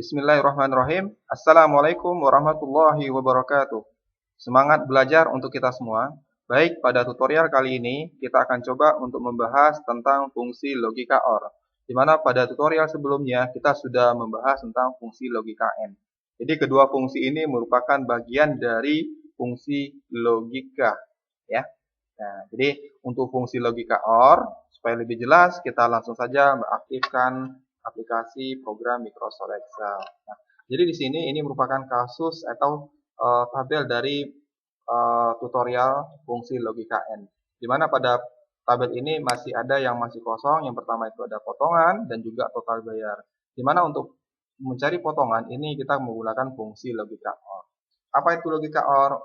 Bismillahirrahmanirrahim. Assalamualaikum warahmatullahi wabarakatuh. Semangat belajar untuk kita semua. Baik, pada tutorial kali ini kita akan coba untuk membahas tentang fungsi logika OR. Di mana pada tutorial sebelumnya kita sudah membahas tentang fungsi logika AND. Jadi kedua fungsi ini merupakan bagian dari fungsi logika, ya. Nah, jadi untuk fungsi logika OR, supaya lebih jelas kita langsung saja mengaktifkan aplikasi program Microsoft Excel. Nah, jadi di sini ini merupakan kasus atau tabel dari tutorial fungsi logika AND. Di mana pada tabel ini masih ada yang masih kosong. Yang pertama itu ada potongan dan juga total bayar. Di mana untuk mencari potongan ini kita menggunakan fungsi logika OR. Apa itu logika OR?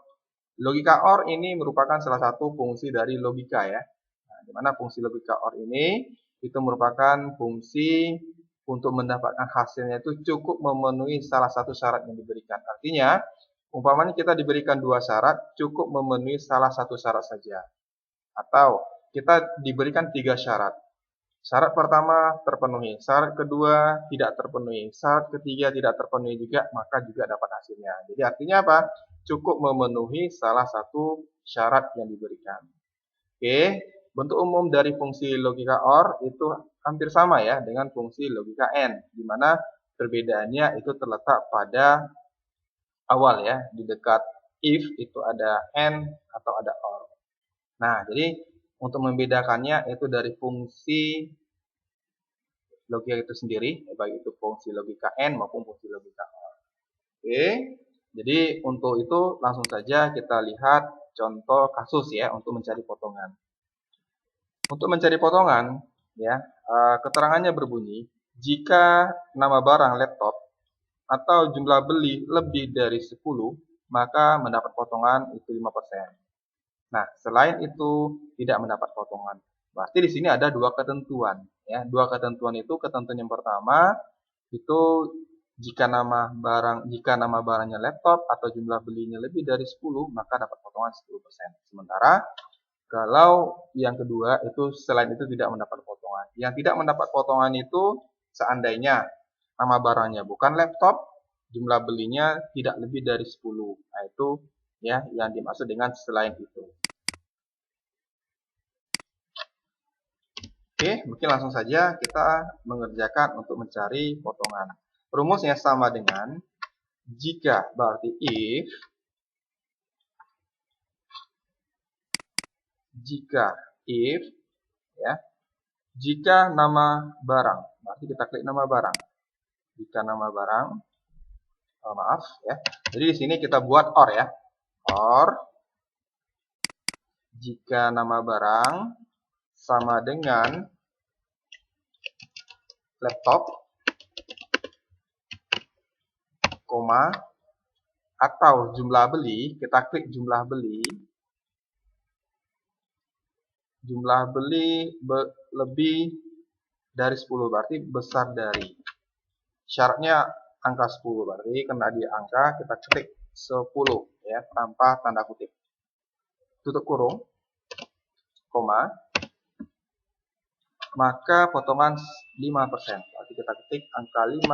Logika OR ini merupakan salah satu fungsi dari logika, ya. Nah, di mana fungsi logika OR ini itu merupakan fungsi untuk mendapatkan hasilnya itu cukup memenuhi salah satu syarat yang diberikan. Artinya, umpamanya kita diberikan dua syarat, cukup memenuhi salah satu syarat saja. Atau kita diberikan tiga syarat. Syarat pertama terpenuhi, syarat kedua tidak terpenuhi, syarat ketiga tidak terpenuhi juga, maka juga dapat hasilnya. Jadi artinya apa? Cukup memenuhi salah satu syarat yang diberikan. Oke, bentuk umum dari fungsi logika OR itu hampir sama ya dengan fungsi logika AND, di mana perbedaannya itu terletak pada awal ya, di dekat if itu ada AND atau ada OR. Nah, jadi untuk membedakannya itu dari fungsi logika itu sendiri, baik itu fungsi logika AND maupun fungsi logika OR. Oke, jadi untuk itu langsung saja kita lihat contoh kasus ya untuk mencari potongan. Untuk mencari potongan, ya, keterangannya berbunyi, jika nama barang laptop atau jumlah beli lebih dari 10, maka mendapat potongan itu 5%. Nah, selain itu tidak mendapat potongan. Berarti di sini ada dua ketentuan, ya. Dua ketentuan itu, ketentuan yang pertama itu jika nama barangnya laptop atau jumlah belinya lebih dari 10, maka dapat potongan 10%. Sementara kalau yang kedua itu selain itu tidak mendapat potongan. Yang tidak mendapat potongan itu seandainya nama barangnya bukan laptop, jumlah belinya tidak lebih dari 10. Nah, itu ya yang dimaksud dengan selain itu. Oke, mungkin langsung saja kita mengerjakan untuk mencari potongan. Rumusnya sama dengan jika, berarti if ya, jika nama barang, berarti kita klik nama barang. Jika nama barang, maaf ya. Jadi di sini kita buat OR ya. OR jika nama barang sama dengan laptop, koma, atau jumlah beli, kita klik jumlah beli. Jumlah beli lebih dari 10, berarti besar dari. Syaratnya angka 10, berarti karena dia angka, kita klik 10 ya, tanpa tanda kutip. Tutup kurung, koma, maka potongan 5%. Berarti kita ketik angka 5%.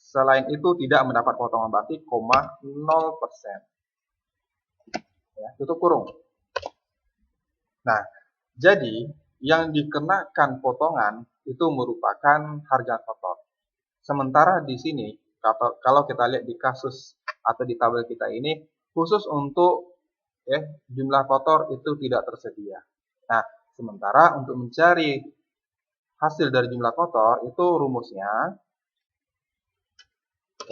Selain itu tidak mendapat potongan, berarti koma 0%. Ya, tutup kurung. Nah, jadi yang dikenakan potongan itu merupakan harga kotor. Sementara di sini, kalau kita lihat di kasus atau di tabel kita ini, khusus untuk jumlah kotor itu tidak tersedia. Nah, sementara untuk mencari hasil dari jumlah kotor itu rumusnya,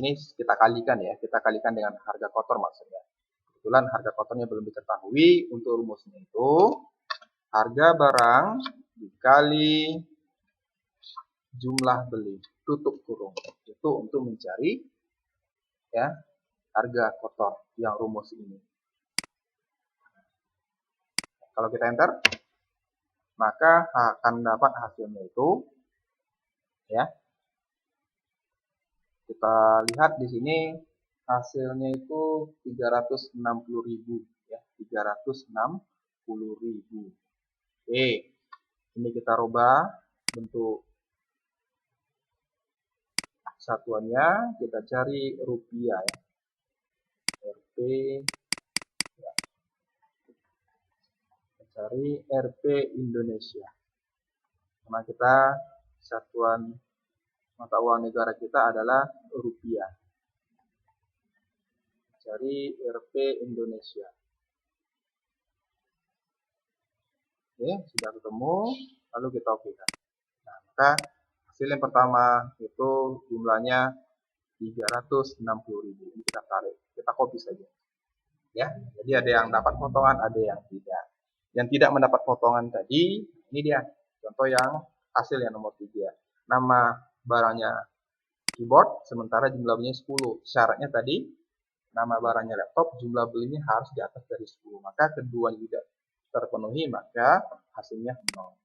ini kita kalikan ya, kita kalikan dengan harga kotor maksudnya. Kebetulan harga kotornya belum diketahui, untuk rumusnya itu harga barang dikali jumlah beli, tutup kurung. Itu untuk mencari ya harga kotor yang rumus ini. Kalau kita enter, maka akan dapat hasilnya itu ya. Kita lihat di sini hasilnya itu 360.000 ya, 360.000. Oke, ini kita rubah bentuk satuannya kita cari rupiah ya. Rp, ya. Kita cari Rp Indonesia. Karena kita satuan mata uang negara kita adalah rupiah. Cari Rp Indonesia. Oke, sudah ketemu, lalu kita okekan. Nah, maka hasil yang pertama itu jumlahnya 360.000. Ini kita tarik, kita copy saja. Ya, jadi ada yang dapat potongan, ada yang tidak. Yang tidak mendapat potongan tadi, ini dia. Contoh yang hasil yang nomor 3. Nama barangnya keyboard, sementara jumlah belinya 10. Syaratnya tadi, nama barangnya laptop, jumlah belinya harus di atas dari 10. Maka kedua tidak terpenuhi, maka hasilnya 0.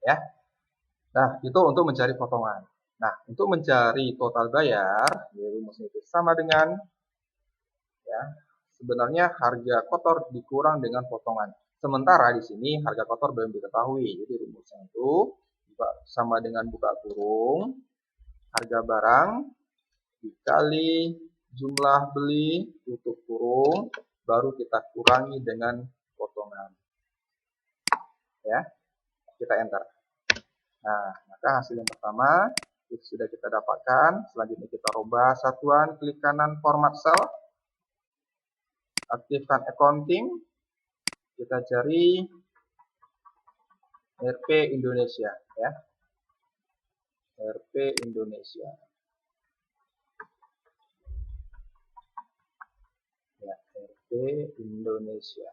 Ya. Nah, itu untuk mencari potongan. Nah, untuk mencari total bayar, ya rumusnya itu sama dengan ya, sebenarnya harga kotor dikurang dengan potongan. Sementara di sini harga kotor belum diketahui. Jadi rumusnya itu sama dengan buka kurung harga barang dikali jumlah beli tutup kurung, baru kita kurangi dengan potongan. Ya, kita enter. Nah, maka hasil yang pertama itu sudah kita dapatkan. Selanjutnya kita rubah satuan, klik kanan format cell, aktifkan accounting, kita cari Rp Indonesia ya. Rp Indonesia. Ya, Rp Indonesia.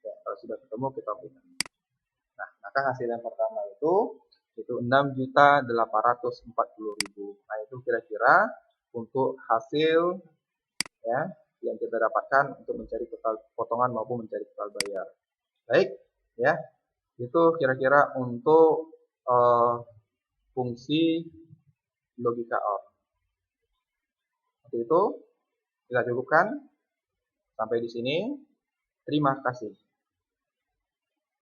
Ya, kalau sudah ketemu kita pilih. Nah, maka hasil yang pertama itu 6.840.000. Nah, itu kira-kira untuk hasil ya yang kita dapatkan untuk mencari total potongan maupun mencari total bayar. Baik, ya. Itu kira-kira untuk fungsi logika OR. Seperti itu, kita cukupkan sampai di sini. Terima kasih.